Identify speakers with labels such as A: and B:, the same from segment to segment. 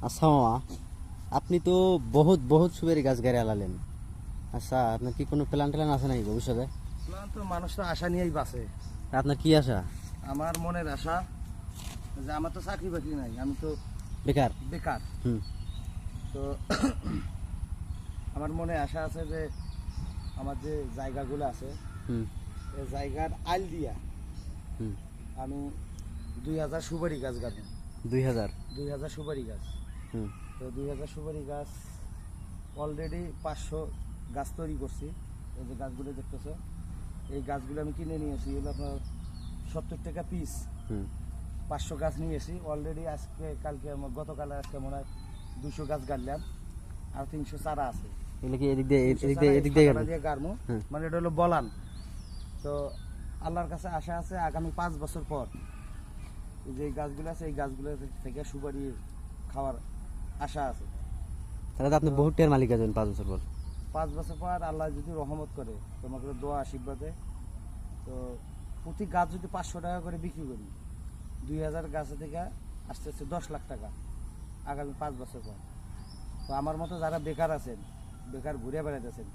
A: আচ্ছা মামা, আপনি তো বহুত বহুত সুপারি গাছ গাড়ি আলালেন। আচ্ছা, আপনার কি কোনো প্ল্যান ট্যান আছে নাকি ভবিষ্যতে?
B: প্ল্যান তো মানুষ তো আশা নিয়েই বাঁচে।
A: আপনার কি আশা?
B: আমার মনের আশা যে আমার তো চাকরি বাকরি নাই, আমি তো
A: বেকার।
B: বেকার।
A: হুম
B: তো আমার মনে আশা আছে যে আমার যে জায়গাগুলো আছে
A: হুম
B: এই জায়গার আইল দিয়া
A: হুম।
B: আমি 2000 সুপারি গাছ গাড়ব।
A: 2000।
B: 2000 সুপারি গাছ।
A: হুম
B: তো 2000 সুপারি গাছ অলরেডি 500 গাছ তৈরি করছি। এই যে গাছগুলো দেখতেছো, এই গাছগুলো আমি কিনে নিয়েছি, এগুলো আপনার 70 টাকা পিস।
A: হুম।
B: 500 গাছ নিয়েছি অলরেডি। আজকে কালকে গতকাল আজকে মনে হয় 200 গাছ গাড়লাম, আর 300 চারা আছে।
A: এগুলো কি এদিক দিয়ে
B: 300
A: এদিক
B: চারা
A: দিয়ে
B: এই
A: এদিক দিয়ে
B: ফাঁকাটা
A: গাড়বেন?
B: দিয়ে গাড়মু।
A: হ্যাঁ।
B: মানে এটা হলো বলান। তো আল্লাহর কাছে আশা আছে আগামী 5 বছর পর এই যে গাছগুলো আছে এই গাছগুলো থেকে সুপারি খাওয়ার আশা আছে।
A: তাহলে তো আপনি বহুত টের মালিক আছেন 5 বছর পর।
B: 5 বছর পর আল্লাহ যদি রহমত করে, তোমাকে দোয়া আশীর্বাদে, তো প্রতি গাছ যদি 500 টাকা করে বিক্রি করি, 2000 গাছে থেকে আস্তে আস্তে 10 লাখ টাকা আগামী 5 বছর পর। তো আমার মতো যারা বেকার আছেন, বেকার ঘুরে বেড়াতেছেন,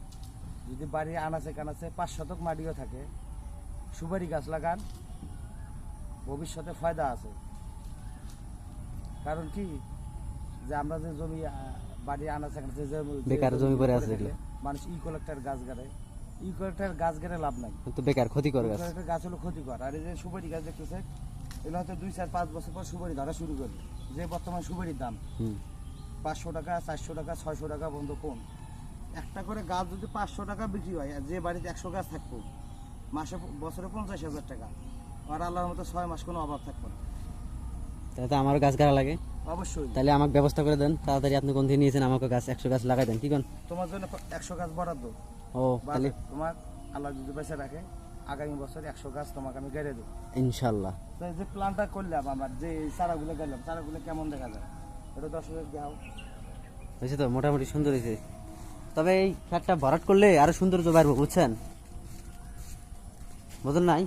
B: যদি বাড়ি আনাচে কানাচে 5 শতক মাটিও থাকে, সুপারি গাছ লাগান, ভবিষ্যতে ফায়দা আছে। কারণ কি, যে আমরা যে জমি বাড়ি আনাচে কানাচে যে
A: বেকার জমি পড়ে আছে
B: থাকলে
A: এগুলো।
B: মানুষ ইকোলেক্টার গাছ গাড়ে, ইকোলেক্টার গাছ গাড়ে লাভ নাই।
A: তো বেকার ক্ষতিকর গাছ।
B: ইকোলেক্টার গাছ হলো ক্ষতিকর। আর এই যে সুপারি গাছ দেখতেছে, এগুলো হয়তো 2, 4, 5 বছর পর সুপারি ধরা শুরু করবে। যে বর্তমান সুপারির দাম
A: হুম
B: 500 টাকা, 400 টাকা, 600 টাকা পর্যন্ত কম। একটা করে গাছ যদি 500 টাকা বিক্রি হয়, আর যে বাড়িতে 100 গাছ থাকবো, মাসে বছরে 50,000 টাকা, আর আল্লাহর মতো 6 মাস কোনো অভাব থাকবে না।
A: তাহলে তো আমারও গাছ গাড়া লাগে।
B: অবশ্যই
A: তাহলে আমাকে ব্যবস্থা করে দেন তাড়াতাড়ি। আপনি কোন থেকে নিয়েছেন? আমাকে গাছ 100 গাছ লাগাই দেন, কি কোন?
B: তোমার জন্য 100 গাছ বরাদ্দ।
A: ও তাহলে
B: তোমার আল্লাহ যদি বেঁচে রাখে, আগামী বছর 100 গাছ তোমাকে আমি গেড়ে দেবো।
A: ইনশাল্লাহ।
B: তো এই যে প্ল্যানটা করলাম, আমার যে চারাগুলো গেলাম, চারাগুলো কেমন দেখা যায় এটা দর্শকের দেখাও।
A: হয়েছে তো, মোটামুটি সুন্দর হয়েছে। তবে এই ফ্ল্যাটটা ভরাট করলে আরো সৌন্দর্য বাড়বো, বুঝছেন? বুঝলেন নাই?